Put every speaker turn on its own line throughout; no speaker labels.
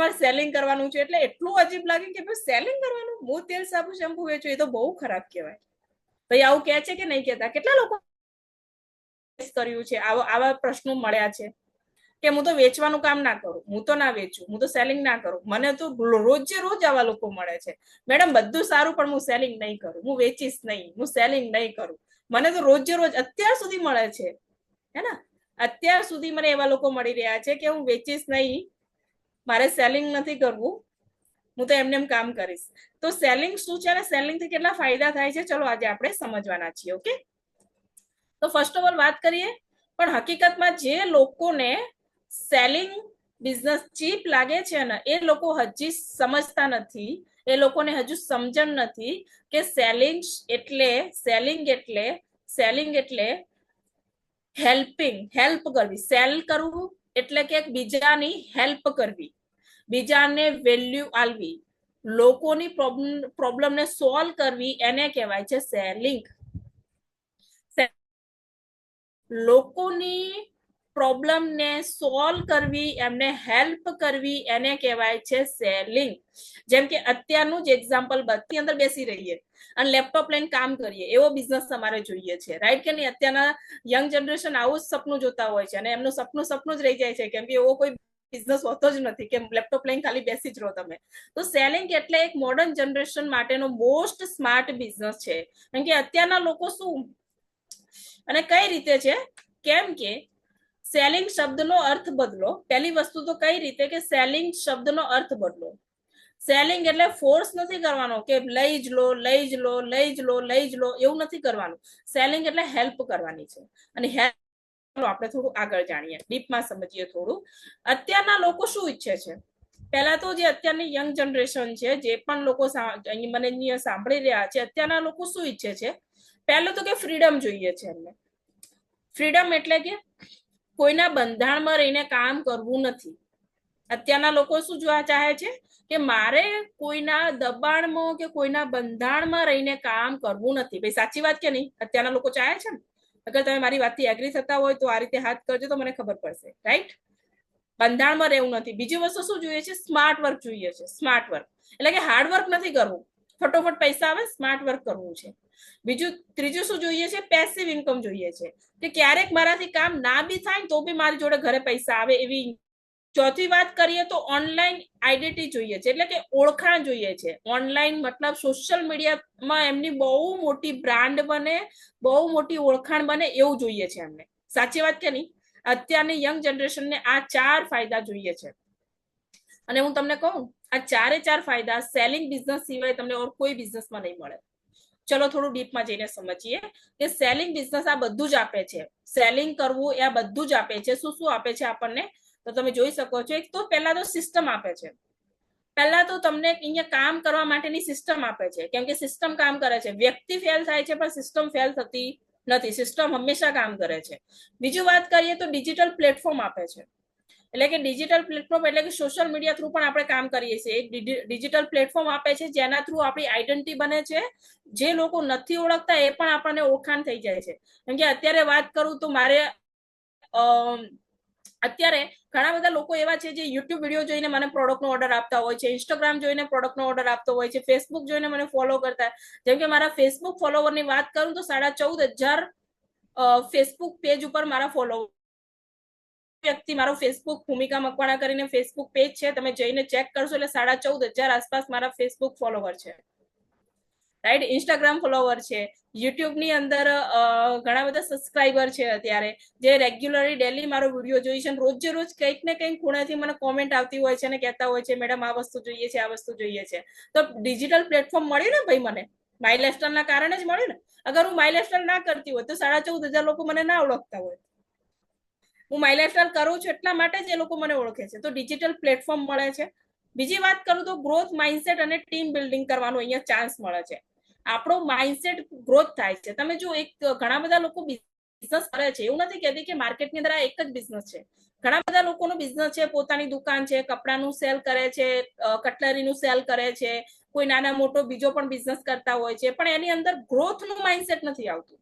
તમારે સેલિંગ કરવાનું છે. એટલે એટલું અજીબ લાગે કે ભાઈ સેલિંગ કરવાનું, હું તેલ સાબુ શેમ્પુ વેચું, એ તો બહુ ખરાબ કહેવાય. ભાઈ આવું કહે છે કે નહીં કહેતા? કેટલા લોકો કર્યું છે, આવા પ્રશ્નો મળ્યા છે કે હું તો વેચવાનું કામ ના કરું, હું તો ના વેચું, હું તો સેલિંગ ના કરું. મને તો રોજે રોજ આવા લોકો મળે છે, મેડમ બધું સારું પણ હું સેલિંગ નહીં કરું, હું વેચીશ નહીં, હું સેલિંગ નહીં કરું. મને તો રોજે રોજ અત્યાર સુધી મળે છે, હે ને? અત્યાર સુધી મને એવા લોકો મળી રહ્યા છે કે હું વેચીશ નહીં, મારે સેલિંગ નથી કરવું, હું તો એમને એમ કામ કરીશ. તો સેલિંગ શું છે અને સેલિંગ થી કેટલા ફાયદા થાય છે, ચલો આજે આપણે સમજવાના છીએ. ઓકે, તો ફર્સ્ટ ઓફ ઓલ વાત કરીએ. પણ હકીકતમાં જે લોકોને સેલિંગ બિઝનેસ ચીપ લાગે છે ને, એ લોકો હજી સમજતા નથી, એ લોકોને હજુ સમજણ નથી કે સેલિંગ એટલે હેલ્પિંગ, હેલ્પ કરવી. સેલ કરવું એટલે કે બીજાની હેલ્પ કરવી, બીજાને વેલ્યુ આલવી, લોકોની પ્રોબ્લેમને સોલ્વ કરવી, એને કહેવાય છે સેલિંગ. લોકોની પ્રોબ્લેમને સોલ્વ કરવી, એમને હેલ્પ કરવી, એને કહેવાય છે સેલિંગ. જેમ કે અત્યારનું જ એક્ઝામ્પલ, બધી અંદર બેસી રહીએ અને લેપટોપ લઈને કામ કરીએ, એવો બિઝનેસ તમારે જોઈએ છે, રાઈટ કે નહીં? અત્યારના યંગ જનરેશન આવું જ સપનું જોતા હોય છે અને એમનું સપનું જ રહી જાય છે, કેમ કે એવો કોઈ બિઝનેસ હોતો જ નથી કે લેપટોપ લઈને ખાલી બેસી જ રહો તમે. તો સેલિંગ એટલે એક મોડર્ન જનરેશન માટેનો મોસ્ટ સ્માર્ટ બિઝનેસ છે. કેમ કે અત્યારના લોકો શું અને કઈ રીતે છે, કેમ કે સેલિંગ શબ્દનો અર્થ બદલો. પહેલી વસ્તુ તો કઈ રીતે કે સેલિંગ શબ્દનો અર્થ બદલો. સેલિંગ એટલે ફોર્સ નથી કરવાનો કે લઈ જ લો, લઈ જ લો, લઈ જ લો, લઈ જ લો, એવું નથી કરવાનું. સેલિંગ એટલે હેલ્પ કરવાની છે. અને હેલ્પ આપણે થોડું આગળ જાણીએ, ડીપમાં સમજીએ થોડું. અત્યારના લોકો શું ઈચ્છે છે? પહેલા તો જે અત્યારની યંગ જનરેશન છે, જે પણ લોકો મને સાંભળી રહ્યા છે, અત્યારના લોકો શું ઈચ્છે છે? પહેલું તો કે ફ્રીડમ જોઈએ છે એમને. ફ્રીડમ એટલે કે કોઈના બંધારણમાં રહીને કામ કરવું નથી. અત્યારના લોકો શું જોવા ચાહે છે કે મારે કોઈના દબાણમાં કે કોઈના બંધારણમાં રહીને કામ કરવું નથી. ભાઈ સાચી વાત કે નહીં? અત્યારના લોકો ચાહે છે ને? અગર તમે મારી વાતથી એગ્રી થતા હોય તો આ રીતે હાથ કરજો તો મને ખબર પડશે, રાઈટ? બંધારણમાં રહેવું નથી. બીજી વસ્તુ શું જોઈએ છે? સ્માર્ટ વર્ક જોઈએ છે. સ્માર્ટ વર્ક એટલે કે હાર્ડ વર્ક નથી કરવું, ફટોફટ પૈસા આવે, સ્માર્ટ વર્ક કરવું છે. ત્રીજું શું જોઈએ છે? પેસિવ ઇન્કમ જોઈએ છે, કે ક્યારેક મારાથી કામ ના બી થાય તો બી મારી જોડે ઘરે પૈસા આવે એવી. ચોથી વાત કરીએ તો ઓનલાઈન આઈડેન્ટિટી જોઈએ છે, એટલે કે ઓળખાણ જોઈએ છે. ઓનલાઈન મતલબ સોશિયલ મીડિયામાં એમની બહુ મોટી બ્રાન્ડ બને, બહુ મોટી ઓળખાણ બને, એવું જોઈએ છે એમને. સાચી વાત કે નહીં? અત્યારની યંગ જનરેશનને આ 4 ફાયદા જોઈએ છે. અને હું તમને કહું, આ 4 ફાયદા સેલિંગ બિઝનેસ સિવાય તમને ઓર કોઈ બિઝનેસમાં નહીં મળે. ચલો થોડું ડીપમાં જઈને સમજીએ કે સેલિંગ બિઝનેસ આ બધું જ આપે છે. સેલિંગ કરવું એ આ બધું જ આપે છે. શું શું આપે છે આપણને? તો તમે જોઈ શકો છો. એક તો પહેલા તો સિસ્ટમ આપે છે. પહેલા તો તમને અહીંયા કામ કરવા માટેની સિસ્ટમ આપે છે, કેમ કે સિસ્ટમ કામ કરે છે. વ્યક્તિ ફેલ થાય છે પણ સિસ્ટમ ફેલ થતી નથી. સિસ્ટમ હંમેશા કામ કરે છે. બીજું વાત કરીએ તો ડિજિટલ પ્લેટફોર્મ આપે છે. એટલે કે ડિજિટલ પ્લેટફોર્મ એટલે કે સોશિયલ મીડિયા થ્રુ પણ આપણે કામ કરીએ છીએ. એક ડિજિટલ પ્લેટફોર્મ આપે છે જેના થ્રુ આપણી આઈડેન્ટિટી બને છે. જે લોકો નથી ઓળખતા એ પણ આપણને ઓળખાણ થઈ જાય છે. કેમ કે અત્યારે વાત કરું તો મારે અત્યારે ઘણા બધા લોકો એવા છે જે યુટ્યુબ વિડીયો જોઈને મને પ્રોડક્ટનો ઓર્ડર આપતા હોય છે, ઇન્સ્ટાગ્રામ જોઈને પ્રોડક્ટનો ઓર્ડર આપતો હોય છે, ફેસબુક જોઈને મને ફોલો કરતા. જેમ કે મારા ફેસબુક ફોલોવરની વાત કરું તો 14,500 ફેસબુક પેજ ઉપર મારા ફોલોવર. વ્યક્તિ મારો ફેસબુક ભૂમિકા મકવાણા કરીને ફેસબુક પેજ છે, તમે જઈને ચેક કરશો એટલે 14,500 આસપાસ મારા ફેસબુક ફોલોવર છે, રાઈટ? ઇન્સ્ટાગ્રામ ફોલોવર છે. યુટ્યુબની અંદર ઘણા બધા સબસ્ક્રાઇબર છે અત્યારે, જે રેગ્યુલરલી ડેલી મારો વિડીયો જોઈ છે. રોજે રોજ કંઈક ને કંઈક ખૂણેથી મને કોમેન્ટ આવતી હોય છે અને કહેતા હોય છે મેડમ આ વસ્તુ જોઈએ છે, આ વસ્તુ જોઈએ છે. તો ડિજિટલ પ્લેટફોર્મ મળ્યું ને ભાઈ, મને માય લાઇફસ્ટાઈલના કારણે જ મળ્યું ને. અગર હું માય લાઇફસ્ટાઈલ ના કરતી હોય તો 14,500 લોકો મને ના ઓળખતા હોય. હું માય લાઇફસ્ટાઈલ કરું છું એટલા માટે જ એ લોકો મને ઓળખે છે. તો ડિજિટલ પ્લેટફોર્મ મળે છે. બીજી વાત કરું તો ગ્રોથ માઇન્ડસેટ અને ટીમ બિલ્ડિંગ કરવાનો અહીંયા ચાન્સ મળે છે. આપણો માઇન્ડસેટ ગ્રોથ થાય છે. તમે જો એક ઘણા બધા લોકો બિઝનેસ કરે છે, એવું નથી કહેતી કે માર્કેટની અંદર આ એક જ બિઝનેસ છે. ઘણા બધા લોકોનો બિઝનેસ છે, પોતાની દુકાન છે, કપડાનું સેલ કરે છે, કટલરીનું સેલ કરે છે, કોઈ નાના મોટો બીજો પણ બિઝનેસ કરતા હોય છે, પણ એની અંદર ગ્રોથનું માઇન્ડસેટ નથી આવતું.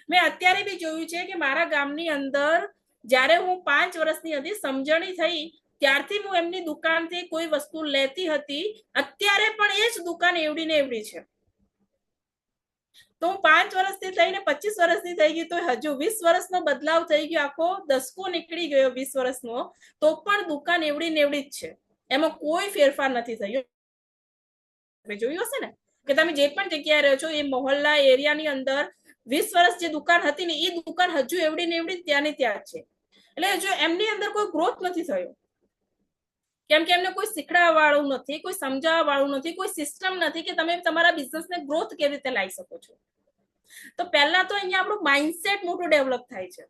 મેં અત્યારે બી જોયું છે કે મારા ગામની અંદર જ્યારે હું 5 વર્ષની હતી, સમજણી થઈ ત્યારથી હું એમની દુકાનથી કોઈ વસ્તુ લેતી હતી, અત્યારે પણ એ જ દુકાન એવડી ને એવડી છે. તો હું 5 વર્ષથી થઈને 25 વર્ષની થઈ ગઈ, તો હજુ 20 વર્ષનો બદલાવ થઈ ગયો, આખો દસકો નીકળી ગયો 20 વર્ષનો, તો પણ દુકાન એવડી ને એવડી જ છે, એમાં કોઈ ફેરફાર નથી થયો. જોયું હશે ને કે તમે જે પણ જગ્યાએ રહ્યો છો, એ મોહલ્લા એરિયાની અંદર 20 વર્ષ જે દુકાન હતી ને, એ દુકાન હજુ એવડી ને એવડી ત્યાંની ત્યાં છે. એટલે હજુ એમની અંદર કોઈ ગ્રોથ નથી થયો, કેમ કે એમને કોઈ શીખડાવવા વાળું નથી, કોઈ સમજાવવા વાળું નથી, કોઈ સિસ્ટમ નથી કે તમે તમારા બિઝનેસને ગ્રોથ કેવી રીતે લાવી શકો છો. તો પહેલા તો અહીંયા આપણું માઇન્ડસેટ મોટું ડેવલપ થાય છે.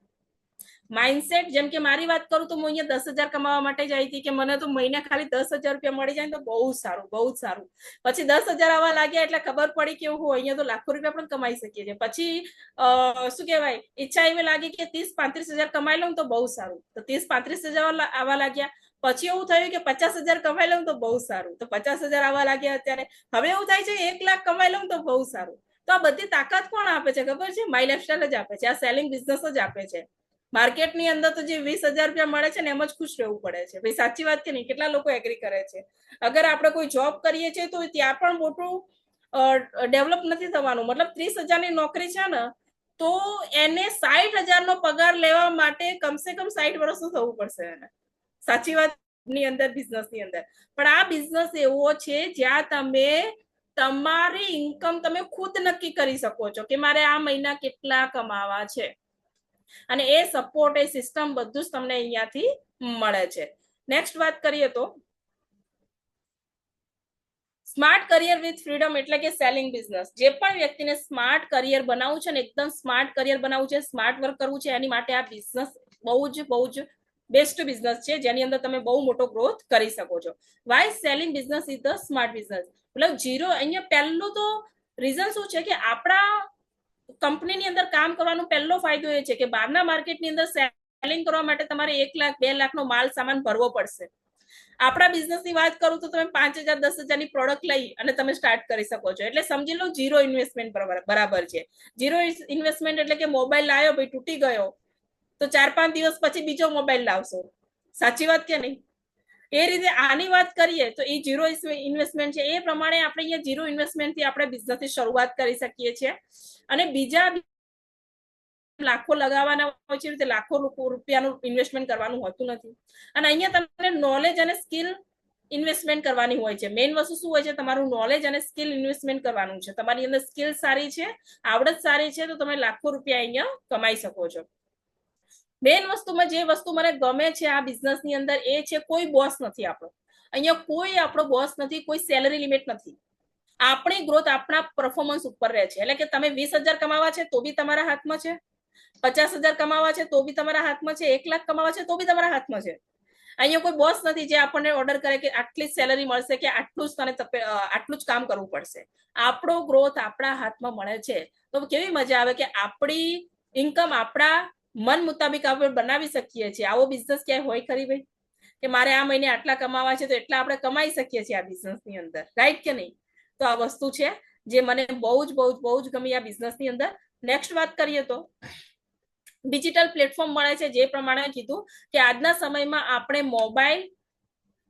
માઇન્ડસેટ, જેમ કે મારી વાત કરું તો હું અહીંયા 10,000 કમાવા માટે જ આવી હતી કે મને તો મહિને ખાલી 10,000 રૂપિયા મળી જાય તો બહુ સારું, બહુ સારું. પછી 10,000 આવવા લાગ્યા એટલે ખબર પડી કે હું અહીંયા તો લાખો રૂપિયા પણ કમાઈ શકીએ છીએ. પછી શું કહેવાય, ઈચ્છા એવી લાગી કે 30-35,000 કમાઈ લઉં તો બહુ સારું, તો 30-35,000 આવવા લાગ્યા. પછી એવું થયું કે 50,000 કમાઈ લઉં તો બહુ સારું, તો 50,000 આવવા લાગ્યા અત્યારે. હવે એવું થાય છે 1 લાખ કમાઈ લઉં તો બહુ સારું. તો આ બધી તાકાત કોણ આપે છે ખબર છે? માય લાઈફસ્ટાઈલ જ આપે છે, આ સેલિંગ બિઝનેસ જ આપે છે. માર્કેટની અંદર તો જે 20,000 રૂપિયા મળે છે ને એમ જ ખુશ રહેવું પડે છે. ભાઈ સાચી વાત કે નહીં? કેટલા લોકો એગ્રી કરે છે? અગર આપણે કોઈ જોબ કરીએ છીએ તો ત્યાં પણ મોટું ડેવલપ નથી થવાનું. મતલબ 30,000 ની નોકરી છે ને, તો એને 60,000 નો પગાર લેવા માટે કમસે કમ 60 વર્ષનું થવું પડશે એને. સાચી વાત ની અંદર, બિઝનેસ ની અંદર. પણ આ બિઝનેસ એવો છે જ્યાં તમે તમારી ઇન્કમ તમે ખુદ નક્કી કરી શકો છો કે મારે આ મહિના કેટલા કમાવા છે, અને એ સપોર્ટ, એ સિસ્ટમ બધું જ તમને અહીંયાથી મળે છે. નેક્સ્ટ વાત કરીએ તો સ્માર્ટ કરિયર વિથ ફ્રીડમ, એટલે કે સેલિંગ બિઝનેસ. જે પણ વ્યક્તિને સ્માર્ટ કરિયર બનાવવું છે ને, એકદમ સ્માર્ટ કરિયર બનાવવું છે, સ્માર્ટ વર્ક કરવું છે, એની માટે આ બિઝનેસ બહુ જ બેસ્ટ બિઝનેસ છે, જેની અંદર તમે બહુ મોટો ગ્રોથ કરી શકો છો. Why selling business is the smart business. મતલબ જીરો, અહીંયા પહેલું તો રીઝન શું છે કે આપણા કંપનીની અંદર કામ કરવાનો પહેલો ફાયદો એ છે કે બહારના માર્કેટની અંદર સેલિંગ કરવા માટે તમારે 1 લાખ 2 લાખનો માલ સામાન ભરવો પડશે. આપણા બિઝનેસની વાત કરું તો તમે 5,000 10,000 ની પ્રોડક્ટ લઈ અને તમે સ્ટાર્ટ કરી શકો છો. એટલે સમજી લો ઝીરો ઇન્વેસ્ટમેન્ટ બરાબર છે. ઝીરો ઇન્વેસ્ટમેન્ટ એટલે કે મોબાઈલ લાવ્યો, ભાઈ તૂટી ગયો તો 4-5 દિવસ પછી બીજો મોબાઈલ લાવશો. સાચી વાત કે નહીં? એ રીતે આની વાત કરીએ તો એ ઝીરો ઇન્વેસ્ટમેન્ટ છે. એ પ્રમાણે આપણે અહીંયા ઝીરો ઇન્વેસ્ટમેન્ટથી આપણે બિઝનેસની શરૂઆત કરી શકીએ છીએ. અને બીજા લાખો લગાવવાના હોય છે, રીતે લાખો રૂપિયાનું ઇન્વેસ્ટમેન્ટ કરવાનું હોતું નથી. અને અહીંયા તમને નોલેજ અને સ્કિલ ઇન્વેસ્ટમેન્ટ કરવાની હોય છે. મેઇન વસ્તુ શું હોય છે? તમારું નોલેજ અને સ્કિલ ઇન્વેસ્ટમેન્ટ કરવાનું છે. તમારી અંદર સ્કિલ સારી છે, આવડત સારી છે, તો તમે લાખો રૂપિયા અહીંયા કમાઈ શકો છો. મેઇન વસ્તુમાં જે વસ્તુ મને ગમે છે આ બિઝનેસની અંદર એ છે કોઈ બોસ નથી આપણો. અહીંયા કોઈ આપણો બોસ નથી, કોઈ સેલરી લિમિટ નથી. આપણી ગ્રોથ આપણા પરફોર્મન્સ ઉપર રહે છે. એટલે કે તમે 20,000 કમાવા છે તો બી તમારા હાથમાં છે, 50,000 કમાવા છે તો બી તમારા હાથમાં છે, 1 લાખ કમાવા છે તો બી તમારા હાથમાં છે. અહીંયા કોઈ બોસ નથી જે આપણને ઓર્ડર કરે કે આટલી સેલરી મળશે કે આટલું જ કામ કરવું પડશે. આપણો ગ્રોથ આપણા હાથમાં મળે છે. તો કેવી મજા આવે કે આપણી ઇન્કમ આપણા મન મુતાબિક આપણે બનાવી શકીએ છીએ. આવો બિઝનેસ ક્યાંય હોય ખરી ભાઈ? કે મારે આ મહિને આટલા કમાવા છે તો એટલા આપણે કમાઈ શકીએ છીએ આ બિઝનેસની અંદર, રાઈટ કે નહીં? તો આ વસ્તુ છે જે મને બહુ જ ગમી આ બિઝનેસની અંદર. નેક્સ્ટ વાત કરીએ તો ડિજિટલ પ્લેટફોર્મ મળે છે. જે પ્રમાણે કીધું કે આજના સમયમાં આપણે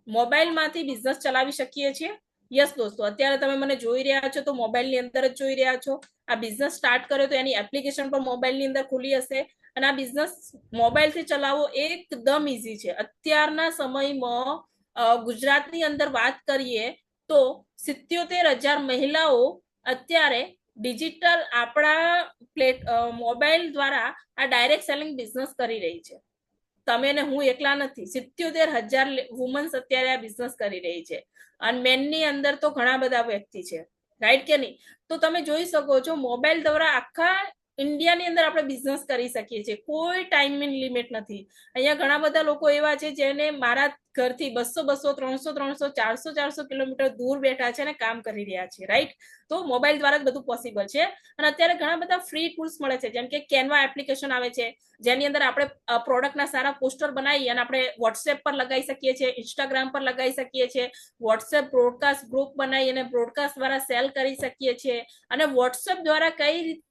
મોબાઈલમાંથી બિઝનેસ ચલાવી શકીએ છીએ. યસ દોસ્તો, અત્યારે તમે મને જોઈ રહ્યા છો તો મોબાઈલની અંદર જ જોઈ રહ્યા છો. આ બિઝનેસ સ્ટાર્ટ કર્યો તો એની એપ્લિકેશન પણ મોબાઈલની અંદર ખુલી હશે. અને આ બિઝનેસ મોબાઈલથી ચલાવવો એકદમ ઈઝી છે. અત્યારના સમયમાં ગુજરાતની અંદર વાત કરીએ તો 77,000 મહિલાઓ અત્યારે ડિજિટલ આપણા મોબાઈલ દ્વારા આ ડાયરેક્ટ સેલિંગ બિઝનેસ કરી રહી છે. તમે ને હું એકલા નથી, 77,000 વુમન્સ અત્યારે આ બિઝનેસ કરી રહી છે. અને મેનની અંદર તો ઘણા બધા વ્યક્તિ છે, રાઈટ કે નહીં? તો તમે જોઈ શકો છો મોબાઈલ દ્વારા આખા ઇન્ડિયાની અંદર આપણે બિઝનેસ કરી શકીએ છીએ. કોઈ ટાઈમિંગ લિમિટ નથી. અહીંયા ઘણા બધા લોકો એવા છે જેને મારા ઘરથી 200 300 400 કિલોમીટર દૂર બેઠા છે અને કામ કરી રહ્યા છે, રાઈટ? તો મોબાઈલ દ્વારા જ બધું પોસિબલ છે. અને અત્યારે ઘણા બધા ફ્રી ટૂલ્સ મળે છે, જેમ કે કેનવા એપ્લિકેશન આવે છે, જેની અંદર આપણે પ્રોડક્ટના સારા પોસ્ટર બનાવી અને આપણે વોટ્સએપ પર લગાવી શકીએ છીએ, ઇન્સ્ટાગ્રામ પર લગાવી શકીએ છીએ, વોટ્સએપ બ્રોડકાસ્ટ ગ્રુપ બનાવી અને બ્રોડકાસ્ટ દ્વારા સેલ કરી શકીએ છીએ. અને વોટ્સએપ દ્વારા કઈ રીતે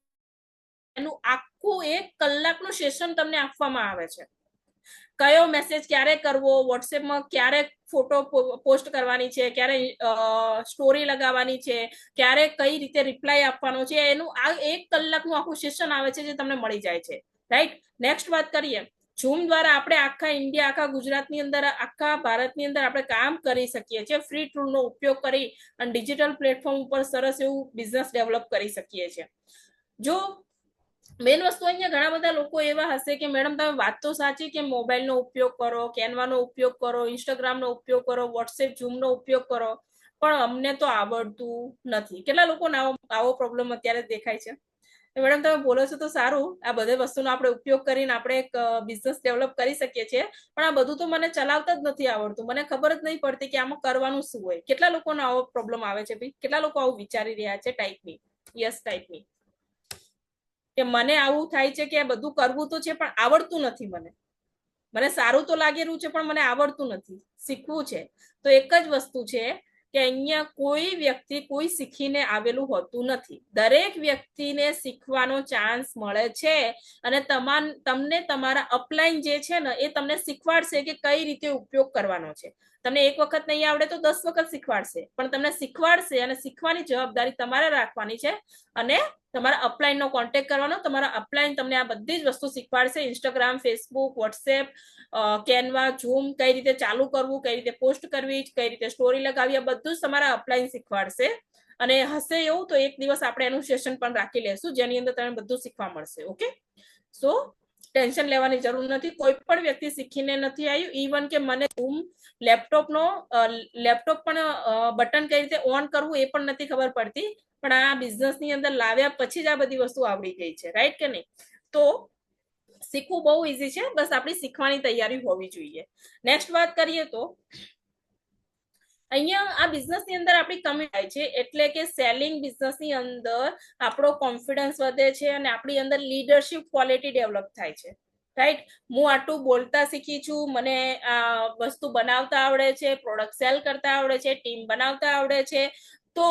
એનું આખું 1 કલાકનું સેશન તમને આપવામાં આવે છે. કયો મેસેજ ક્યારે કરવો, વોટ્સએપમાં ક્યારે ફોટો પોસ્ટ કરવાની છે, ક્યારે સ્ટોરી લગાવવાની છે, ક્યારે કઈ રીતે રિપ્લાય આપવાનો છે, એનું આ 1 કલાકનું આખું સેશન આવે છે જે તમને મળી જાય છે, રાઈટ. નેક્સ્ટ વાત કરીએ, ઝૂમ દ્વારા આપણે આખા ઇન્ડિયા, આખા ગુજરાતની અંદર, આખા ભારતની અંદર આપણે કામ કરી શકીએ છીએ. ફ્રી ટૂલનો ઉપયોગ કરી અને ડિજિટલ પ્લેટફોર્મ ઉપર સરસ એવું બિઝનેસ ડેવલપ કરી શકીએ છીએ. જો મેન વસ્તુ અહીંયા ઘણા બધા લોકો એવા હશે કે મેડમ તમે વાત તો સાચી કે મોબાઈલનો ઉપયોગ કરો, કેનવાનો ઉપયોગ કરો, ઇન્સ્ટાગ્રામનો ઉપયોગ કરો, વોટ્સએપ ઝૂમનો ઉપયોગ કરો, પણ અમને તો આવડતું નથી. કેટલા લોકોને આવો પ્રોબ્લેમ અત્યારે દેખાય છે? મેડમ તમે બોલો છો તો સારું, આ બધી વસ્તુનો આપણે ઉપયોગ કરીને આપણે એક બિઝનેસ ડેવલપ કરી શકીએ છીએ, પણ આ બધું તો મને ચલાવતા જ નથી આવડતું, મને ખબર જ નહીં પડતી કે આમાં કરવાનું શું હોય. કેટલા લોકોનો આવો પ્રોબ્લેમ આવે છે ભાઈ? કેટલા લોકો આવું વિચારી રહ્યા છે ટાઈપની? યસ ટાઈપની કે મને આવું થાય છે કે આ બધું કરવું તો છે પણ આવડતું નથી. મને સારું તો લાગી રહ્યું છે પણ મને આવડતું નથી, શીખવું છે. તો એક જ વસ્તુ છે કે અહીંયા કોઈ વ્યક્તિ કોઈ શીખીને આવેલું હોતું નથી. દરેક વ્યક્તિને શીખવાનો ચાન્સ મળે છે અને તમને તમારા અપલાઈન જે છે ને એ તમને શીખવાડશે કે કઈ રીતે ઉપયોગ કરવાનો છે. તમને એક વખત નહીં આવડે તો 10 વખત શીખવાડશે, પણ તમને શીખવાડશે અને શીખવાની જવાબદારી તમારે રાખવાની છે અને તમારા અપલાઈન નો કોન્ટેક્ટ કરવાનો. તમારા અપલાઈન તમને આ બધી જ વસ્તુ શીખવાડશે. Instagram, Facebook, WhatsApp, Canva, Zoom કઈ રીતે ચાલુ કરવું, કઈ રીતે પોસ્ટ કરવી, કઈ રીતે સ્ટોરી લગાવી, આ બધું જ તમારા અપલાઈન શીખવાડશે. અને હશે એવું તો એક દિવસ આપણે એનું સેશન પણ રાખી લેશું જેની અંદર તમને બધું શીખવા મળશે. ઓકે, સો ટેન્શન લેવાની જરૂર નથી. કોઈ પણ વ્યક્તિ શીખીને નથી આવ્યું. ઇવન કે મને ઝૂમ લેપટોપ પણ બટન કઈ રીતે ઓન કરવું એ પણ નથી ખબર પડતી, પણ આ બિઝનેસ ની અંદર લાવ્યા પછી જ આ બધી વસ્તુ આવડી ગઈ છે, રાઈટ કે નહીં? તો શીખવું બહુ ઈઝી છે, બસ આપણી શીખવાની તૈયારી હોવી જોઈએ. નેક્સ્ટ વાત કરીએ તો અહીંયા આ બિઝનેસ ની અંદર આપણી કમી થાય છે, એટલે કે સેલિંગ બિઝનેસ ની અંદર આપણો કોન્ફિડન્સ વધે છે અને આપણી અંદર લીડરશિપ ક્વોલિટી ડેવલપ થાય છે, રાઈટ. હું આટલું બોલતા શીખી છું, મને આ વસ્તુ બનાવતા આવડે છે, પ્રોડક્ટ સેલ કરતા આવડે છે, ટીમ બનાવતા આવડે છે. તો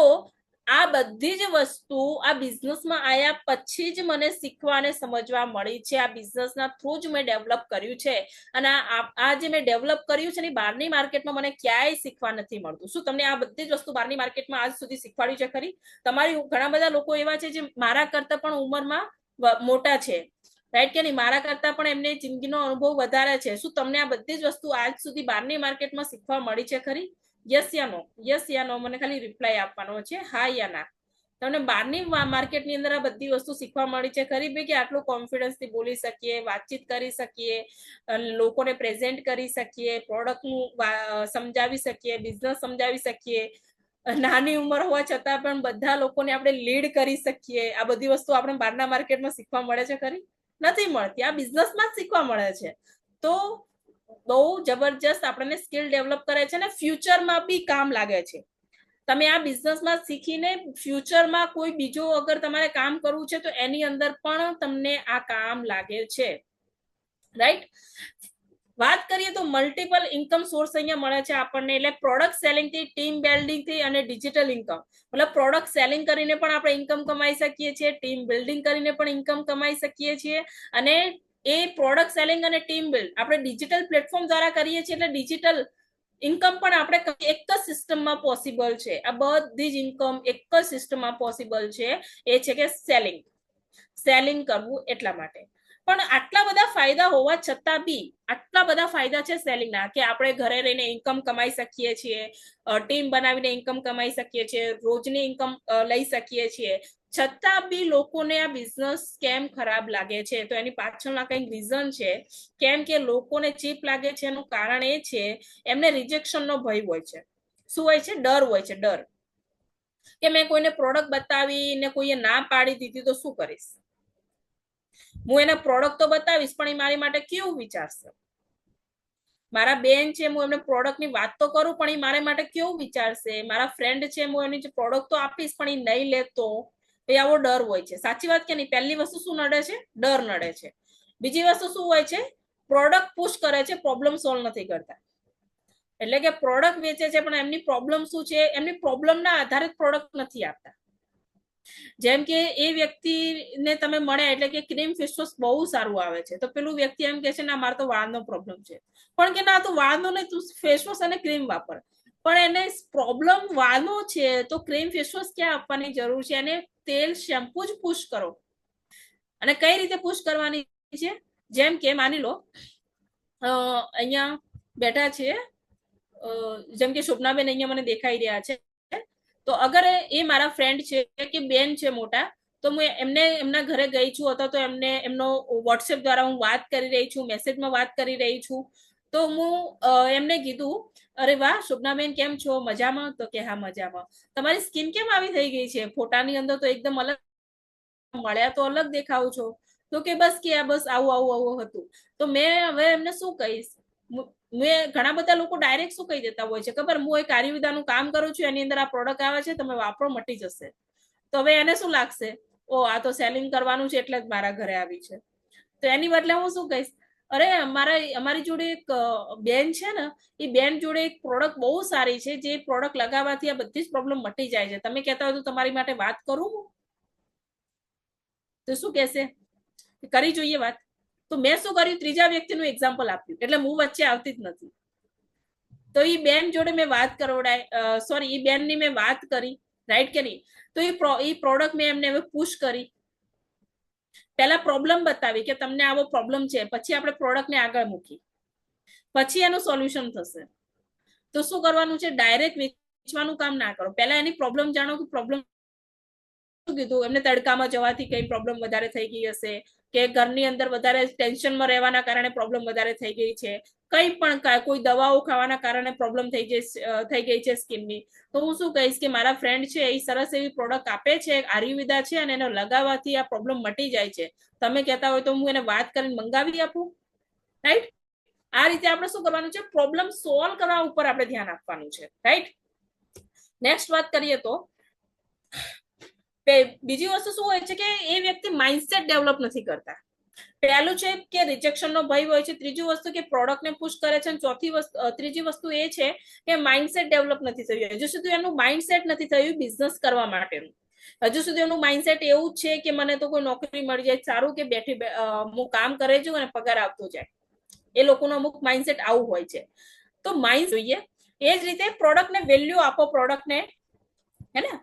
આ બધી જ વસ્તુ આ બિઝનેસમાં આવ્યા પછી જ મને શીખવા અને સમજવા મળી છે. આ બિઝનેસના થ્રુ જ મેં ડેવલપ કર્યું છે અને આ જે મેં ડેવલપ કર્યું છે ને બહારની માર્કેટમાં મને ક્યાંય શીખવા નથી મળતું. શું તમને આ બધી જ વસ્તુ બહારની માર્કેટમાં આજ સુધી શીખવાડ્યું છે ખરી? તમારી ઘણા બધા લોકો એવા છે જે મારા કરતા પણ ઉંમરમાં મોટા છે, રાઈટ કે નહીં? મારા કરતા પણ એમને જિંદગીનો અનુભવ વધારે છે. શું તમને આ બધી જ વસ્તુ આજ સુધી બહારની માર્કેટમાં શીખવા મળી છે ખરી? યસ યા નો? યસ યા નો મને ખાલી રિપ્લાય આપવાનો છે, હા યા ના. તમને બહારની માર્કેટની અંદર આ બધી વસ્તુ શીખવા મળી છે ખરી ભાઈ? કે આટલું કોન્ફિડન્સથી બોલી શકીએ, વાતચીત કરી શકીએ, લોકોને પ્રેઝન્ટ કરી શકીએ, પ્રોડક્ટનું સમજાવી શકીએ, બિઝનેસ સમજાવી શકીએ, નાની ઉંમર હોવા છતાં પણ બધા લોકોને આપણે લીડ કરી શકીએ. આ બધી વસ્તુ આપણે બહારના માર્કેટમાં શીખવા મળે છે ખરી? નથી મળતી. આ બિઝનેસમાં જ શીખવા મળે છે. તો બહુ જબરજસ્ત આપણને સ્કિલ ડેવલપ કરે છે અને ફ્યુચરમાં બી કામ લાગે છે. તમે આ બિઝનેસમાં શીખીને ફ્યુચરમાં કોઈ બીજો અગર તમારે કામ કરવું છે તો એની અંદર પણ તમને આ કામ લાગે છે, રાઈટ. વાત કરીએ તો મલ્ટિપલ ઇન્કમ સોર્સ અહીંયા મળે છે આપણને. એટલે પ્રોડક્ટ સેલિંગ થી, ટીમ બિલ્ડિંગ થી અને ડિજિટલ ઇન્કમ, મતલબ પ્રોડક્ટ સેલિંગ કરીને પણ આપણે ઇન્કમ કમાઈ શકીએ છીએ, ટીમ બિલ્ડિંગ કરીને પણ ઇન્કમ કમાઈ શકીએ છીએ, અને એ પ્રોડક્ટ સેલિંગ અને ટીમ બિલ્ડ આપણે ડિજિટલ પ્લેટફોર્મ દ્વારા કરીએ છીએ એટલે ડિજિટલ ઇન્કમ પણ આપણે એક જ સિસ્ટમમાં પોસિબલ છે. આ બધી જ ઇન્કમ એક જ સિસ્ટમમાં પોસિબલ છે, એ છે કે સેલિંગ કરવું. એટલા માટે પણ આટલા બધા ફાયદા હોવા છતાં બી આટલા બધા ફાયદા છે સેલિંગના કે આપણે ઘરે રહીને ઇન્કમ કમાઈ શકીએ છીએ, ટીમ બનાવીને ઇન્કમ કમાઈ શકીએ છીએ, રોજની ઇન્કમ લઈ શકીએ છીએ, છતાં બી લોકોને આ બિઝનેસ કેમ ખરાબ લાગે છે? તો એની પાછળના કંઈક રીઝન છે. કેમ કે લોકોને ચીપ લાગે છે એનું કારણ એ છે એમને રિજેક્શનનો ભય હોય છે. શું હોય છે? ડર હોય છે. ડર કે મેં કોઈને પ્રોડક્ટ બતાવી ને કોઈએ ના પાડી દીધી તો શું કરીશ? હું એને પ્રોડક્ટ તો બતાવીશ પણ એ મારી માટે કેવું વિચારશે? મારા બેન છે, હું એમને પ્રોડક્ટની વાત તો કરું પણ એ મારા માટે કેવું વિચારશે? મારા ફ્રેન્ડ છે, હું એની પ્રોડક્ટ તો આપીશ પણ એ નહીં લે તો? એ આવો ડર હોય છે. સાચી વાત કે નહીં? પહેલી વસ્તુ શું નડે છે? ડર નડે છે. બીજી વસ્તુ શું હોય છે? પ્રોડક્ટ પુશ કરે છે, પ્રોબ્લેમ સોલ્વ નથી કરતા. એટલે કે પ્રોડક્ટ વેચે છે પણ એમની પ્રોબ્લેમ શું છે? એમની પ્રોબ્લેમના આધારે પ્રોડક્ટ નથી આપતા. જેમ કે એ વ્યક્તિને તમે મળ્યા એટલે કે ક્રીમ ફેસ વોશ બહુ સારું આવે છે, તો પેલું વ્યક્તિ એમ કે છે ના મારે તો વાળનો પ્રોબ્લેમ છે, પણ કે ના તું વાળનો નહીં, તું ફેસ વોશ અને ક્રીમ વાપર. પણ એને પ્રોબ્લેમ વાળનો છે તો ક્રીમ ફેસ વોશ ક્યાં આપવાની જરૂર છે? એને તેલ શેમ્પુ જ પુશ કરો. અને કઈ રીતે પુશ કરવાની છે? જેમ કે માની લો અહીંયા બેઠા છે, જેમ કે શોભનાબેન અહીંયા મને દેખાઈ રહ્યા છે, તો અગર એ મારા ફ્રેન્ડ છે કે બેન છે મોટા, તો હું એમને એમના ઘરે ગઈ છું અથવા તો એમને એમનો વોટ્સએપ દ્વારા હું વાત કરી રહી છું, મેસેજમાં વાત કરી રહી છું, તો હું એમને કીધું અરે વાહ શોભનાબેન કેમ છો, મજામાં? તો કે હા મજામાં. તમારી સ્કિન કેમ આવી થઈ ગઈ છે? ફોટાની અંદર તો એકદમ અલગ, મળ્યા તો અલગ દેખાવ છો. તો કે બસ કે બસ આવું આવું આવું હતું. તો મેં હવે એમને શું કહીશ? મેં ઘણા બધા લોકો ડાયરેક્ટ શું કહી દેતા હોય છે ખબર? હું એક આયુર્વેદાનું કામ કરું છું, એની અંદર આ પ્રોડક્ટ આવે છે, તમે વાપરો મટી જશે. તો હવે એને શું લાગશે? ઓ આ તો સેલિંગ કરવાનું છે એટલે જ મારા ઘરે આવી છે. તો એની બદલે હું શું કહીશ? અરે અમારી જોડે એક બેન છે ને, એ બેન જોડે એક પ્રોડક્ટ બહુ સારી છે, જે પ્રોડક્ટ લગાવવાથી આ બધી જ પ્રોબ્લેમ મટી જાય છે, તમે કહેતા હોય તો તમારી માટે વાત કરું? તો શું કહેશે? કરી જોઈએ વાત. તો મેં શું કર્યું? ત્રીજા વ્યક્તિનું એક્ઝામ્પલ આપ્યું, એટલે હું વચ્ચે આવતી જ નથી. તો એ બેન જોડે મેં વાત કરોડાય, સોરી એ બેનની મેં વાત કરી, રાઈટ કે નહીં? તો એ પ્રોડક્ટ મેં એમને હવે પુશ કરી. પહેલા પ્રોબ્લેમ બતાવી કે તમને આવો પ્રોબ્લેમ છે, પછી આપણે પ્રોડક્ટને આગળ મૂકી, પછી એનું સોલ્યુશન થશે. તો શું કરવાનું છે? ડાયરેક્ટ વેચવાનું કામ ના કરો, પહેલા એની પ્રોબ્લેમ જાણો કે પ્રોબ્લેમ કીધું એમને તડકામાં જવાથી કઈ પ્રોબ્લેમ વધારે થઈ ગઈ હશે, કે ઘરની અંદર વધારે ટેન્શનમાં રહેવાના કારણે પ્રોબ્લેમ વધારે થઈ ગઈ છે, કઈ પણ કોઈ દવાઓ ખાવાના કારણે પ્રોબ્લેમ થઈ ગઈ છે સ્કિનની. તો હું શું કહીશ કે મારા ફ્રેન્ડ છે એ સરસ એવી પ્રોડક્ટ આપે છે, આયુર્વેદા છે, અને એને લગાવવાથી આ પ્રોબ્લેમ મટી જાય છે. તમે કહેતા હોય તો હું એને વાત કરીને મંગાવી આપું, રાઈટ? આ રીતે આપણે શું કરવાનું છે? પ્રોબ્લેમ સોલ્વ કરવા ઉપર આપણે ધ્યાન આપવાનું છે, રાઈટ? નેક્સ્ટ વાત કરીએ તો બીજી વસ્તુ શું હોય છે કે એ વ્યક્તિ માઇન્ડસેટ ડેવલપ નથી કરતા. પહેલું છે કે રિજેક્શનનો ભય હોય છે, ત્રીજી વસ્તુ કે પ્રોડક્ટને પુશ કરે છે, અને ત્રીજી વસ્તુ એ છે કે માઇન્ડસેટ ડેવલપ નથી થયું. હજુ સુધી એનું માઇન્ડસેટ નથી થયું બિઝનેસ કરવા માટેનું. હજુ સુધી એનું માઇન્ડસેટ એવું જ છે કે મને તો કોઈ નોકરી મળી જાય સારું, કે બેઠી હું કામ કરે છું અને પગાર આવતો જાય. એ લોકોનું અમુક માઇન્ડસેટ આવું હોય છે. તો માઇન્ડ જોઈએ. એ જ રીતે પ્રોડક્ટને વેલ્યુ આપો, પ્રોડક્ટને હે ને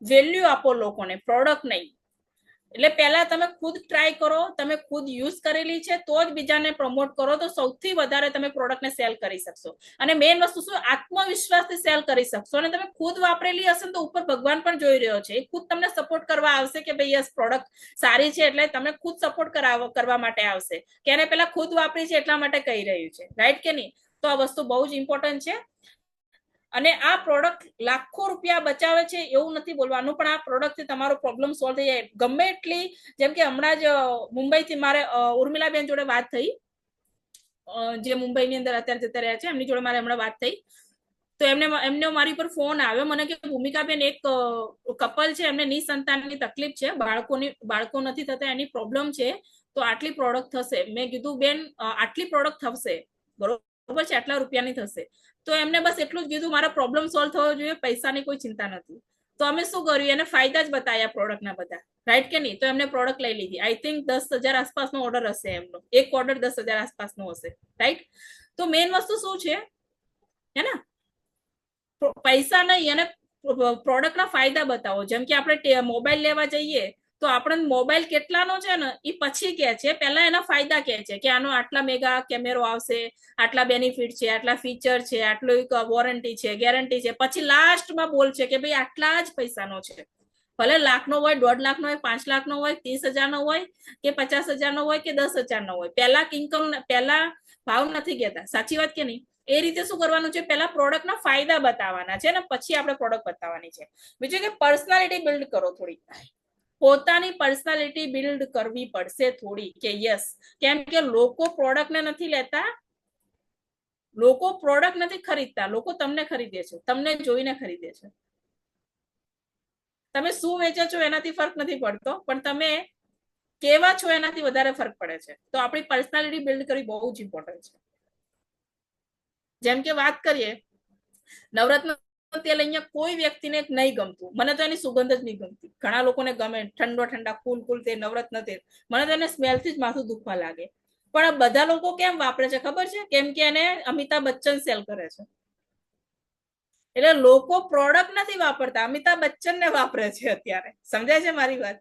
વેલ્યુ આપો લોકોને, પ્રોડક્ટ નહીં. એટલે પહેલા તમે ખુદ ટ્રાય કરો, તમે ખુદ યુઝ કરેલી છે તો જ બીજાને પ્રમોટ કરો, તો સૌથી વધારે તમે પ્રોડક્ટને સેલ કરી શકશો. અને મેઇન વસ્તુ શું? આત્મવિશ્વાસથી સેલ કરી શકશો. અને તમે ખુદ વાપરેલી હશે તો ઉપર ભગવાન પણ જોઈ રહ્યો છે, એ ખુદ તમને સપોર્ટ કરવા આવશે કે ભાઈ યસ પ્રોડક્ટ સારી છે, એટલે તમે ખુદ સપોર્ટ કરવા માટે આવશે, કે એને પેલા ખુદ વાપરી છે એટલા માટે કહી રહ્યું છે, રાઈટ કે નહીં? તો આ વસ્તુ બહુ જ ઇમ્પોર્ટન્ટ છે. અને આ પ્રોડક્ટ લાખો રૂપિયા બચાવે છે એવું નથી બોલવાનું, પણ આ પ્રોડક્ટથી તમારો પ્રોબ્લેમ સોલ્વ થઈ જાય. ગમે એટલી, જેમ કે હમણાં જ મુંબઈથી મારે ઉર્મિલાબેન જોડે વાત થઈ, જે મુંબઈની અંદર અત્યારે જતા રહ્યા છે, એમની જોડે મારે હમણાં વાત થઈ. તો એમને મારી પર ફોન આવ્યો મને કે ભૂમિકાબેન એક કપલ છે, એમને નિસંતાનની તકલીફ છે, બાળકો નથી થતા, એની પ્રોબ્લેમ છે, તો આટલી પ્રોડક્ટ થશે. મેં કીધું બેન આટલી પ્રોડક્ટ થશે બરોબર છે, આટલા રૂપિયાની થશે. તો એમને બસ એટલું જ કીધું મારા પ્રોબ્લેમ સોલ્વ થવો જોઈએ, પૈસાની કોઈ ચિંતા નથી. તો અમે શું કર્યું? એને ફાયદા જ બતાવ્યા પ્રોડક્ટના બધા, રાઈટ કે નહીં? તો એમને પ્રોડક્ટ લઈ લીધી. આઈ થિંક 10,000 આસપાસનો ઓર્ડર હશે એમનો, એક ઓર્ડર 10,000 આસપાસનો હશે, રાઈટ? તો મેઇન વસ્તુ શું છે હે ને? પૈસા નહીં, અને પ્રોડક્ટના ફાયદા બતાવો. જેમ કે આપણે મોબાઈલ લેવા જઈએ તો આપણને મોબાઈલ કેટલાનો છે ને એ પછી કે છે, પહેલા એના ફાયદા કે છે કે આનો આટલા મેગા કેમેરો આવશે, આટલા બેનિફિટ છે, આટલા ફીચર છે, આટલું વોરંટી છે, ગેરંટી છે, પછી લાસ્ટમાં બોલ છે કે ભાઈ આટલા જ પૈસાનો છે. ભલે લાખનો હોય, 1.5 લાખનો હોય, 5 લાખનો હોય, 30,000નો હોય, કે 50,000નો હોય, કે 10,000નો હોય, પહેલા ઇન્કમ પહેલા ભાવ નથી કહેતા, સાચી વાત કે નહીં? એ રીતે શું કરવાનું છે? પહેલા પ્રોડક્ટના ફાયદા બતાવવાના છે ને પછી આપણે પ્રોડક્ટ બતાવવાની છે. બીજું કે પર્સનાલિટી બિલ્ડ કરો, થોડી પોતાની પર્સનાલિટી બિલ્ડ કરવી પડશે થોડી, કે યસ, કેમ કે લોકો પ્રોડક્ટને નથી લેતા, લોકો પ્રોડક્ટ નથી ખરીદતા, લોકો તમને ખરીદે છે, તમને જોઈને ખરીદે છે. તમે શું વેચો છો એનાથી ફરક નથી પડતો, પણ તમે કેવા છો એનાથી વધારે ફરક પડે છે. તો આપણી પર્સનાલિટી બિલ્ડ કરવી બહુ જ ઇમ્પોર્ટન્ટ છે. જેમ કે વાત કરીએ નવરત્ન તેલ અહીંયા કોઈ વ્યક્તિને નહીં ગમતું, મને તો એની સુગંધ જ નહીં ગમતી. ઘણા લોકોને ગમે ઠંડા કુલ તેલ, નવરત્ન તેલ, મને તો એને સ્મેલથી જ માથું દુખવા લાગે. પણ આ બધા લોકો કેમ વાપરે છે ખબર છે? કેમ કે એને અમિતાભ બચ્ચન સેલ કરે છે. એટલે લોકો પ્રોડક્ટ નથી વાપરતા, અમિતાભ બચ્ચન ને વાપરે છે અત્યારે. સમજાય છે મારી વાત?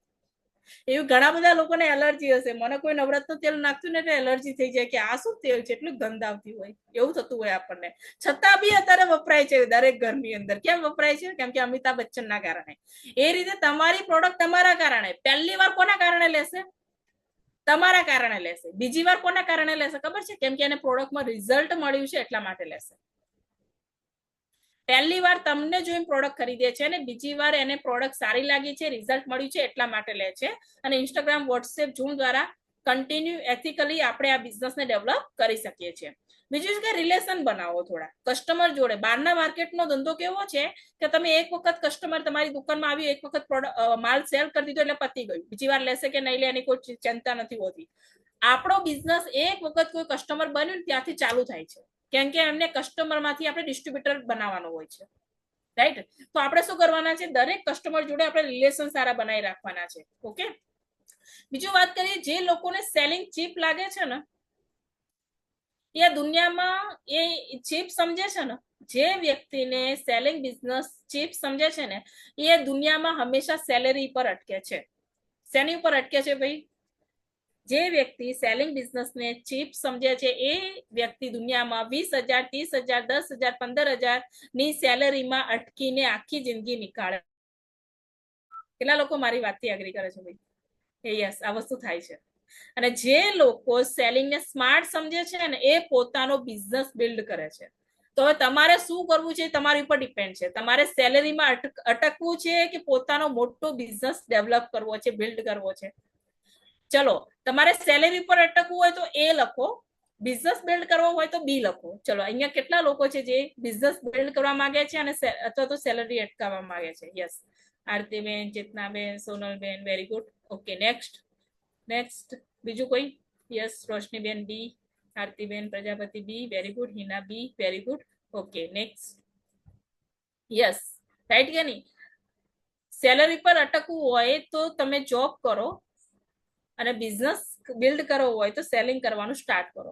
એવું ઘણા બધા લોકોને એલર્જી હશે. મને કોઈ નવરત્ન તેલ નાખતું ને એટલે એલર્જી થઈ જાય કે આ શું તેલ છે, એટલું ગંધ આવતી હોય, એવું થતું હોય આપણને. છતાં બી અત્યારે વપરાય છે દરેક ઘરની અંદર. કેમ વપરાય છે? કેમ કે અમિતાભ બચ્ચન ના કારણે. એ રીતે તમારી પ્રોડક્ટ તમારા કારણે પહેલી વાર કોના કારણે લેશે? તમારા કારણે લેશે. બીજી વાર કોના કારણે લેશે ખબર છે? કેમ કે એને પ્રોડક્ટમાં રિઝલ્ટ મળ્યું છે એટલા માટે લેશે. પહેલી વાર તમને જોઈને પ્રોડક્ટ ખરીદે છે અને બીજી વાર એને પ્રોડક્ટ સારી લાગી છે, રિઝલ્ટ મળ્યું છે એટલા માટે લે છે. અને ઇન્સ્ટાગ્રામ, વોટ્સએપ, ઝૂમ દ્વારા કન્ટિન્યુ એથિકલી આપણે આ બિઝનેસને ડેવલપ કરી શકીએ છીએ. બીજું છે કે રિલેશન બનાવો થોડા કસ્ટમર જોડે. બહારના માર્કેટનો ધંધો કેવો છે કે તમે એક વખત કસ્ટમર તમારી દુકાનમાં આવ્યું, એક વખત માલ સેલ કરી દીધો એટલે પતી ગયું. બીજી વાર લેશે કે નહીં લે એની કોઈ ચિંતા નથી હોતી. આપણો બિઝનેસ એક વખત કોઈ કસ્ટમર બન્યું ત્યાંથી ચાલુ થાય છે. કેમ કે એમને કસ્ટમર માંથી આપણે ડિસ્ટ્રીબ્યુટર બનાવવાનો હોય છે, રાઈટ? તો આપણે શું કરવાના છે? દરેક કસ્ટમર જોડે આપણે રિલેશન સારા બનાવી રાખવાના છે. ઓકે, બીજું વાત કરીએ, જે લોકોને સેલિંગ ચીપ લાગે છે ને, એ દુનિયામાં એ ચીપ સમજે છે ને, જે વ્યક્તિને સેલિંગ બિઝનેસ ચીપ સમજે છે ને, એ દુનિયામાં હંમેશા સેલેરી પર અટકે છે. શેની ઉપર અટકે છે ભાઈ? જે વ્યક્તિ સેલિંગ બિઝનેસને ચીપ સમજે છે એ વ્યક્તિ દુનિયામાં 20,000, 30,000, 10,000, 15,000 ની સેલેરીમાં અટકીને આખી જિંદગી નીકાળે. કેટલા લોકો મારી વાતથી એગ્રી કરે છે ભાઈ? યસ, આ વસ્તુ થાય છે. અને જે લોકો સેલિંગને સ્માર્ટ સમજે છે ને, એ પોતાનો બિઝનેસ બિલ્ડ કરે છે. તો હવે તમારે શું કરવું છે તમારી ઉપર ડિપેન્ડ છે. તમારે સેલેરીમાં અટકવું છે કે પોતાનો મોટો બિઝનેસ ડેવલપ કરવો છે, બિલ્ડ કરવો છે? ચલો, તમારે સેલેરી પર અટકવું હોય તો એ લખો, બિઝનેસ બિલ્ડ કરવો હોય તો બી લખો. ચલો, અહીંયા કેટલા લોકો છે જે બિઝનેસ બિલ્ડ કરવા માંગે છે અને અથવા તો સેલરી અટકાવવા માંગે છે? Yes, Aartiben, Chetnaben, Sonalben, very good. Okay, next બીજું કોઈ? Yes, Roshniben B, Aartiben Prajapati B, very good. Hina B, very good. Okay, next. Yes, right કે નહીં? સેલરી પર અટકવું હોય તો તમે જોબ કરો અને બિઝનેસ બિલ્ડ કરવો હોય તો સેલિંગ કરવાનું સ્ટાર્ટ કરો.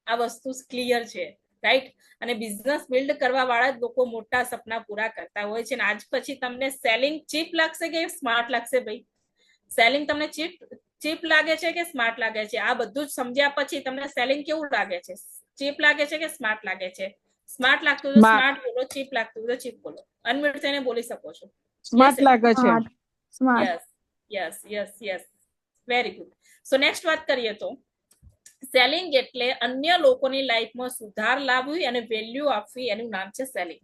આ વસ્તુ ક્લિયર છે, રાઈટ? અને બિઝનેસ બિલ્ડ કરવા વાળા જ લોકો મોટા સપના પૂરા કરતા હોય છે. આજ પછી તમને સેલિંગ ચીપ લાગશે કે સ્માર્ટ લાગશે ભાઈ? સેલિંગ તમને ચીપ લાગે છે કે સ્માર્ટ લાગે છે? આ બધું જ સમજ્યા પછી તમને સેલિંગ કેવું લાગે છે? ચીપ લાગે છે કે સ્માર્ટ લાગે છે? સ્માર્ટ લાગતું તો સ્માર્ટ બોલો, ચીપ લાગતું તો ચીપ બોલો. અનમ્યુટ થઈને બોલી શકો છો.
સ્માર્ટ લાગે છે.
Yes yes yes yes, very good. So next વાત કરીએ તો સેલિંગ એટલે અન્ય લોકોની લાઈફમાં સુધાર લાવવી અને વેલ્યુ આપવી, એનું નામ છે સેલિંગ.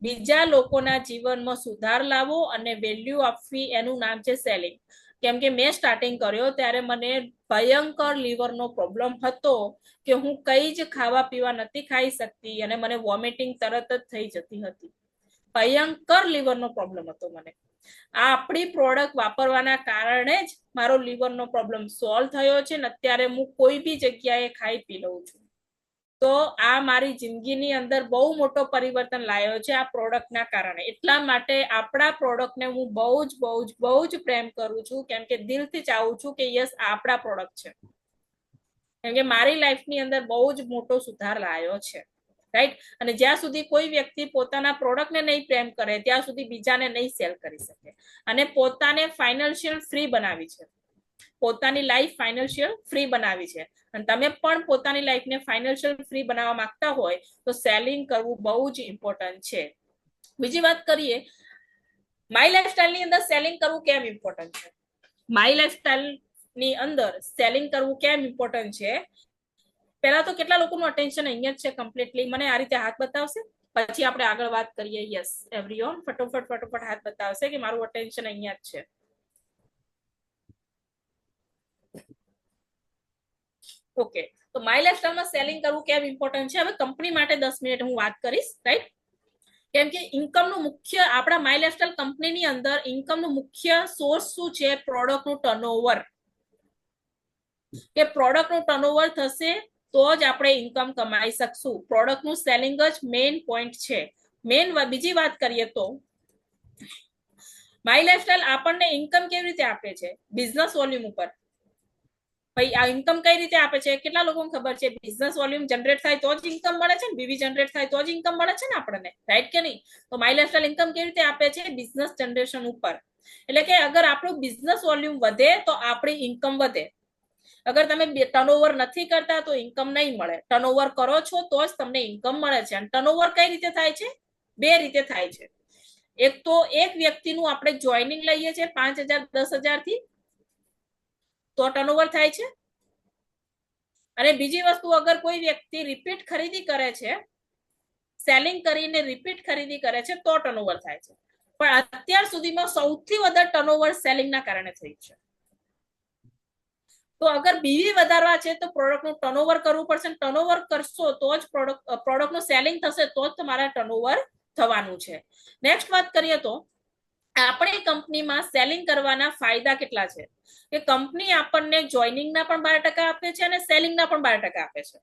બીજા લોકોના જીવનમાં સુધાર લાવવો અને વેલ્યુ આપવી, એનું નામ છે સેલિંગ. કેમ કે મેં સ્ટાર્ટિંગ કર્યો ત્યારે મને ભયંકર લીવરનો પ્રોબ્લેમ હતો કે હું કઈ જ ખાવા પીવા નથી ખાઈ શકતી અને મને વોમિટિંગ તરત જ થઈ જતી હતી. ભયંકર લીવરનો પ્રોબ્લેમ હતો મને. આ આપણી પ્રોડક્ટ વાપરવાના કારણે જ મારો લીવરનો પ્રોબ્લેમ સોલ્વ થયો છે ને અત્યારે હું કોઈ બી જગ્યાએ ખાઈ પી લઉં છું. તો આ મારી જિંદગીની અંદર બહુ મોટો પરિવર્તન લાવ્યો છે આ પ્રોડક્ટના કારણે. એટલા માટે આપણા પ્રોડક્ટને હું બહુ જ પ્રેમ કરું છું, કેમ કે દિલથી ચાહું છું કે યસ, આ આપણા પ્રોડક્ટ છે. કેમ કે મારી લાઈફની અંદર બહુ જ મોટો સુધાર લાવ્યો છે, રાઈટ? અને જ્યાં સુધી કોઈ વ્યક્તિ પોતાના પ્રોડક્ટને નહીં પ્રેમ કરે ત્યાં સુધી બીજાને નહીં સેલ કરી શકે. અને પોતાને ફાઇનાન્શિયલ ફ્રી બનાવી છે, પોતાની લાઈફ ફાઇનાન્શિયલ ફ્રી બનાવી છે. અને તમે પણ પોતાની લાઈફને ફાઇનાન્શિયલ ફ્રી બનાવવા માંગતા હોય તો સેલિંગ કરવું બહુ જ ઇમ્પોર્ટન્ટ છે. બીજી વાત કરીએ, માય લાઈફસ્ટાઈલની અંદર સેલિંગ કરવું કેમ ઇમ્પોર્ટન્ટ છે? માય લાઈફસ્ટાઈલની અંદર સેલિંગ કરવું કેમ ઇમ્પોર્ટન્ટ છે? પહેલા તો કેટલા લોકોનું અટેન્શન અહીંયા જ છે કમ્પ્લીટલી? મને આ રીતે હાથ બતાવશે, પછી આપણે આગળ વાત કરીએ. યસ, એવરીવન ફટોફટ હાથ બતાવશે કે મારું અટેન્શન અહીંયા જ છે. ઓકે, તો માય લાઈફસ્ટાઈલમાં સેલિંગ કરવું કેમ ઇમ્પોર્ટન્ટ છે? હવે કંપની માટે 10 મિનિટ હું વાત કરીશ, રાઈટ? કેમ કે ઇન્કમનું મુખ્ય, આપણા માય લાઈફસ્ટાઈલ કંપનીની અંદર ઇન્કમનું મુખ્ય સોર્સ શું છે? પ્રોડક્ટનું ટર્નઓવર. કે પ્રોડક્ટનું ટર્નઓવર થશે તો જ આપણે ઇન્કમ કમાઈ શકશું. પ્રોડક્ટનું સેલિંગ જ મેઇન પોઈન્ટ છે. બીજી વાત કરીએ તો માય લાઈફસ્ટાઈલ આપણને ઇન્કમ કેવી રીતે આપે છે? બિઝનેસ વોલ્યુમ ઉપર. ભાઈ આ ઇન્કમ કઈ રીતે આપે છે? કેટલા લોકોને ખબર છે? બિઝનેસ વોલ્યુમ જનરેટ થાય તો જ ઇન્કમ મળે છે ને, બીવી જનરેટ થાય તો જ ઇન્કમ મળે છે ને આપણને, રાઈટ કે નહીં? તો માય લાઈફસ્ટાઈલ ઇન્કમ કેવી રીતે આપે છે? બિઝનેસ જનરેશન ઉપર. એટલે કે અગર આપણું બિઝનેસ વોલ્યુમ વધે તો આપણી ઇન્કમ વધે. અગર તમે ટર્નઓવર નથી કરતા તો ઇન્કમ નહીં મળે. ટર્નઓવર કરો છો તો જ તમને ઇન્કમ મળે છે. અને ટર્નઓવર કઈ રીતે થાય છે? બે રીતે થાય છે. એક તો એક વ્યક્તિનું આપણે જોઈનિંગ લઈએ છીએ 5,000 10,000 થી તો ટર્નઓવર થાય છે. અને બીજી વસ્તુ, અગર કોઈ વ્યક્તિ રિપીટ ખરીદી કરે છે, સેલિંગ કરીને રિપીટ ખરીદી કરે છે તો ટર્નઓવર થાય છે. પણ અત્યાર સુધીમાં સૌથી વધારે ટર્નઓવર સેલિંગના કારણે થયું છે. તો અગર બીવી વધારવા છે તો પ્રોડક્ટનું ટર્નઓવર કરવું પડશે. ટર્નઓવર કરશો તો જ પ્રોડક્ટનું સેલિંગ થશે, તો જ તમારા ટર્નઓવર થવાનું છે. નેક્સ્ટ વાત કરીએ તો આપણી કંપનીમાં સેલિંગ કરવાના ફાયદા કેટલા છે? કે કંપની આપણને જોઈનિંગના પણ 12% આપે છે અને સેલિંગના પણ 12% આપે છે.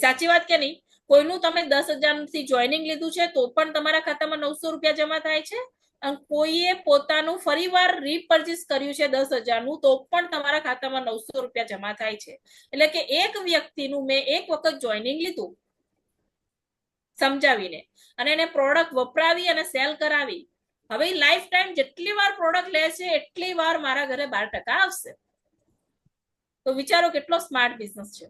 સાચી વાત કે નહીં? કોઈનું તમે 10,000 થી જોઈનિંગ લીધું છે તો પણ તમારા ખાતામાં 900 રૂપિયા જમા થાય છે. અને કોઈએ પોતાનું ફરીવાર રીપર્ચેસ કર્યું છે 10,000 નું તો પણ તમારા ખાતામાં 900 રૂપિયા જમા થાય છે. એટલે કે એક વ્યક્તિનું મેં એક વખત જોઈનિંગ લીધું સમજાવીને અને એને પ્રોડક્ટ વપરાવી અને સેલ કરાવી, હવે લાઈફ ટાઈમ જેટલી વાર પ્રોડક્ટ લે છે એટલી વાર મારા ઘરે 12% આવશે. તો વિચારો કેટલો સ્માર્ટ બિઝનેસ છે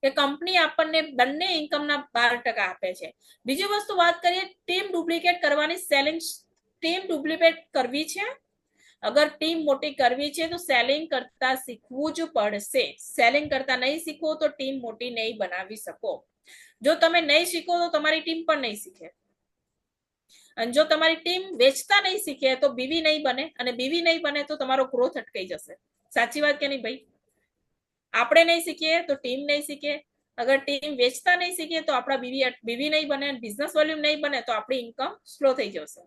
કે કંપની આપણને બંને ઇન્કમના 12% આપે છે. બીજી વસ્તુ વાત કરીએ, ટીમ ડુપ્લિકેટ કરવાની. સેલિંગ ટીમ ડુપ્લિકેટ કરવી છે. અગર ટીમ મોટી કરવી છે તો સેલિંગ કરતા શીખવું જ પડશે. સેલિંગ કરતા નહીં શીખો તો ટીમ મોટી નહીં બનાવી શકો. જો તમે નહીં શીખો તો તમારી ટીમ પણ નહીં શીખે. અને જો તમારી ટીમ વેચતા નહીં શીખે તો બીવી નહીં બને, અને બીવી નહીં બને તો તમારો ગ્રોથ અટકાઈ જશે. સાચી વાત કે નહીં ભાઈ? આપણે નહીં શીખીએ તો ટીમ નહીં શીખે. અગર ટીમ વેચતા નહીં શીખે તો આપણા બીવી નહીં બને, બિઝનેસ વોલ્યુમ નહીં બને તો આપણી ઇન્કમ સ્લો થઈ જશે.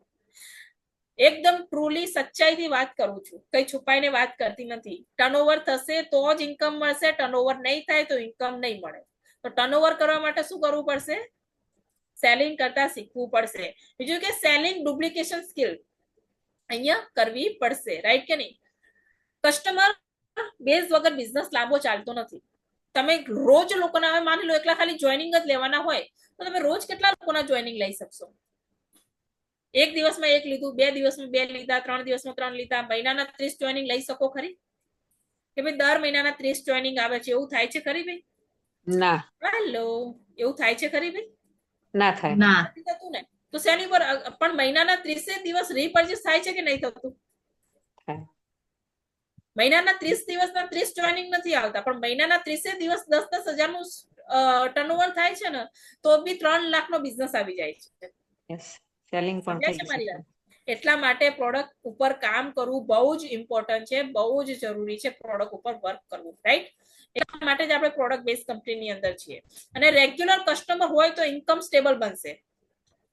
એકદમ ટ્રુલી સચ્ચાઈથી વાત કરું છું, કઈ છુપાઈને વાત કરતી નથી. ટર્નઓવર થશે તો જ ઇન્કમ મળશે. ટર્નઓવર નહીં થાય તો ઇન્કમ નહીં મળે. તો ટર્નઓવર કરવા માટે શું કરવું પડશે? સેલિંગ કરતા શીખવું પડશે. બીજું કે સેલિંગ ડુપ્લિકેશન સ્કિલ અહીંયા કરવી પડશે, રાઈટ કે નહીં? કસ્ટમર બેઝ વગર બિઝનેસ લાંબો ચાલતો નથી. તમે રોજ લોકોના, હવે માની લો એકલા ખાલી જોઈનિંગ જ લેવાના હોય તો તમે રોજ કેટલા લોકોના જોઈનિંગ લઈ શકશો? એક દિવસમાં એક લીધું, 2 દિવસમાં 2 લીધા, 3 દિવસમાં 3 લીધા, મહિનાના 30 જોઈનિંગ લઈ શકો ખરી? કે ભાઈ દર મહિનાના 30 જોઈનિંગ આવે છે, એવું થાય છે ખરી ભાઈ?
ના.
હેલો, એવું થાય છે ખરી ભાઈ?
ના થાય.
ના.
થતું ને તો શેની પર? પણ મહિનાના 30 દિવસ રીપર્ચેસ થાય છે કે નહીં થતું? મહિનાના 30 દિવસના 30 જોઈનિંગ નથી આવતા, પણ મહિનાના 30 દિવસ 10,000 નું ટર્નઓવર થાય છે ને તો બી 3 લાખનો બિઝનેસ આવી જાય છે.
સેલિંગ પણ
સમજાય છે મારી વાત? એટલા માટે પ્રોડક્ટ ઉપર કામ કરવું બહુ જ ઇમ્પોર્ટન્ટ છે, બહુ જ જરૂરી છે પ્રોડક્ટ ઉપર વર્ક કરવું, રાઈટ? એટલા માટે જ આપણે પ્રોડક્ટ બેઝ કંપનીની અંદર છીએ. અને રેગ્યુલર કસ્ટમર હોય તો ઇન્કમ સ્ટેબલ બનશે.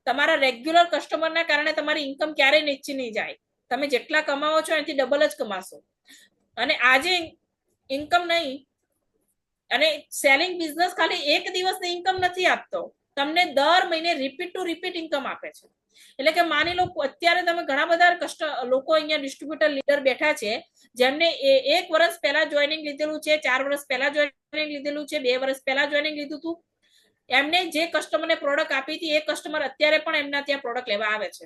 તમારા રેગ્યુલર કસ્ટમરના કારણે તમારી ઇન્કમ ક્યારેય નીચે નહીં જાય. તમે જેટલા કમાવો છો એનાથી ડબલ જ કમાશો. અને આજે ઇન્કમ નહીં, અને સેલિંગ બિઝનેસ ખાલી એક દિવસની ઇન્કમ નથી આપતો, તમને દર મહિને રિપીટ ટુ રિપીટ ઇન્કમ આપે છે. એટલે કે માની લો અત્યારે તમે ઘણા બધા લોકો અહીંયા ડિસ્ટ્રીબ્યુટર લીડર બેઠા છે જેમને 1 વર્ષ પહેલા જોઈનિંગ લીધેલું છે, 4 વર્ષ પહેલા જોઈનિંગ લીધેલું છે, 2 વર્ષ પહેલા જોઈનિંગ લીધું હતું. એમને જે કસ્ટમરને પ્રોડક્ટ આપી હતી એ કસ્ટમર અત્યારે પણ એમના ત્યાં પ્રોડક્ટ લેવા આવે છે.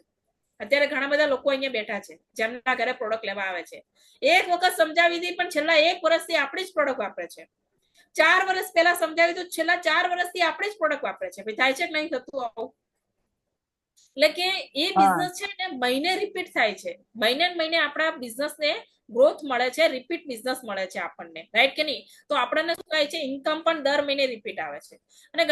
અત્યારે ઘણા બધા લોકો અહીંયા બેઠા છે જેમના ઘરે પ્રોડક્ટ લેવા આવે છે. એક વખત સમજાવી હતી પણ છેલ્લા 1 વર્ષથી આપણી જ પ્રોડક્ટ વાપરે છે. 4 વર્ષ પહેલા સમજાવી તો છેલ્લા 4 વર્ષથી આપણી જ પ્રોડક્ટ વાપરે છે. ભાઈ થાય છે કે નહીં થતું આવું? એટલે કે એ બિઝનેસ છે ને મહિને રિપીટ થાય છે. મહિને મહિને આપણા બિઝનેસને ગ્રોથ મળે છે, રિપીટ બિઝનેસ મળે છે આપણને, રાઈટ કે નહીં? તો આપણને શું થાય છે? ઇન્કમ પણ દર મહિને રિપીટ આવે છે. અને